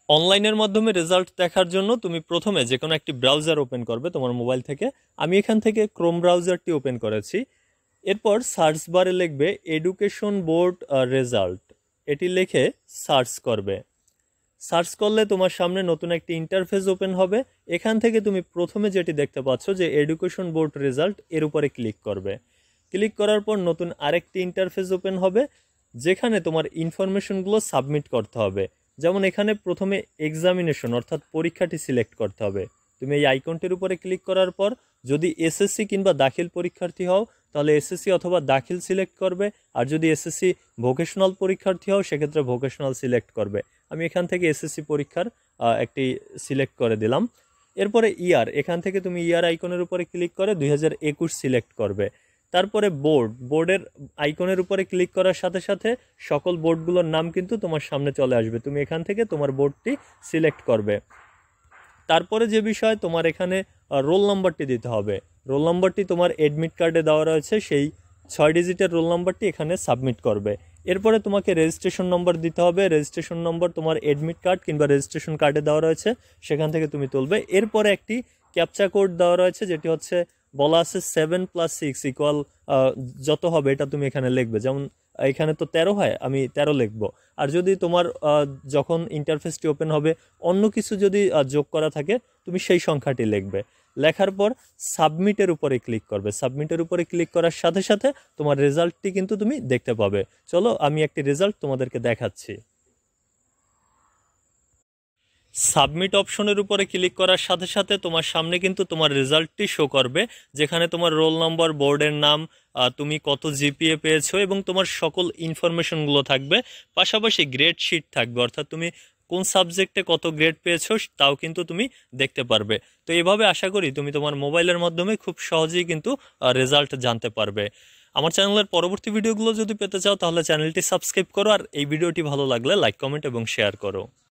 অনলাইনের মাধ্যমে রেজাল্ট দেখার জন্য তুমি প্রথমে যে কোনো একটি ব্রাউজার ওপেন করবে তোমার মোবাইল থেকে। আমি এখান থেকে ক্রোম ব্রাউজারটি ওপেন করেছি। এরপর সার্চ বারে লিখবে এডুকেশন বোর্ড রেজাল্ট, এটি লিখে সার্চ করবে। সার্চ করলে তোমার সামনে নতুন একটি ইন্টারফেস ওপেন হবে। এখান থেকে তুমি প্রথমে যেটি দেখতে পাচ্ছ যে এডুকেশন বোর্ড রেজাল্ট, এর উপরে ক্লিক করবে। ক্লিক করার পর নতুন আরেকটি ইন্টারফেস ওপেন হবে, যেখানে তোমার ইনফরমেশনগুলো সাবমিট করতে হবে। যেমন এখানে প্রথমে এক্সামিনেশন অর্থাৎ পরীক্ষাটি সিলেক্ট করতে হবে। তুমি এই আইকনটির উপরে ক্লিক করার পর যদি এসএসসি কিংবা দাখিল পরীক্ষার্থী হও তাহলে এসএসসি অথবা দাখিল সিলেক্ট করবে, আর যদি এসএসসি ভোকেশনাল পরীক্ষার্থী হও সেক্ষেত্রে ভোকেশনাল সিলেক্ট করবে। আমি এখান থেকে এসএসসি পরীক্ষার একটি সিলেক্ট করে দিলাম। এরপরে ইয়ার, এখান থেকে তুমি ইয়ার আইকনের উপরে ক্লিক করে 2021 সিলেক্ট করবে। তারপরে বোর্ডের আইকনের উপরে ক্লিক করার সাথে সাথে সকল বোর্ডগুলোর নাম কিন্তু তোমার সামনে চলে আসবে। তুমি এখান থেকে তোমার বোর্ডটি সিলেক্ট করবে। তারপরে যে বিষয়, তোমার এখানে রোল নাম্বারটি দিতে হবে। রোল নাম্বারটি তোমার অ্যাডমিট কার্ডে দেওয়া রয়েছে, সেই 6 ডিজিটের রোল নাম্বারটি এখানে সাবমিট করবে। এরপরে তোমাকে রেজিস্ট্রেশন নম্বর দিতে হবে। রেজিস্ট্রেশন নম্বর তোমার অ্যাডমিট কার্ড কিংবা রেজিস্ট্রেশন কার্ডে দেওয়া রয়েছে, সেখান থেকে তুমি তুলবে। এরপরে একটি ক্যাপচা কোড দেওয়া রয়েছে, যেটি হচ্ছে বলা আছে 7+6 যত হবে এটা তুমি এখানে লিখবে। যেমন এখানে তো 13 হয়, আমি 13 লিখবো। আর যদি তোমার যখন ইন্টারফেসটি ওপেন হবে অন্য কিছু যদি যোগ করা থাকে তুমি সেই সংখ্যাটি লিখবে। লেখার পর সাবমিটের উপরে ক্লিক করবে। সাবমিটের উপরে ক্লিক করার সাথে সাথে তোমার রেজাল্টটি কিন্তু তুমি দেখতে পাবে। চলো আমি একটি রেজাল্ট তোমাদেরকে দেখাচ্ছি। সাবমিট অপশনের উপরে ক্লিক করার সাথে সাথে তোমার সামনে কিন্তু তোমার রেজাল্টটি শো করবে, যেখানে তোমার রোল নম্বর, বোর্ডের নাম, তুমি কত জিপিএ পেয়েছো এবং তোমার সকল ইনফরমেশনগুলো থাকবে। পাশাপাশি গ্রেড শিট থাকবে, অর্থাৎ তুমি কোন সাবজেক্টে কত গ্রেড পেয়েছো তাও কিন্তু তুমি দেখতে পারবে। তো এভাবে আশা করি তুমি তোমার মোবাইলের মাধ্যমে খুব সহজেই কিন্তু রেজাল্ট জানতে পারবে। আমার চ্যানেলের পরবর্তী ভিডিওগুলো যদি পেতে চাও তাহলে চ্যানেলটি সাবস্ক্রাইব করো, আর এই ভিডিওটি ভালো লাগলে লাইক, কমেন্ট এবং শেয়ার করো।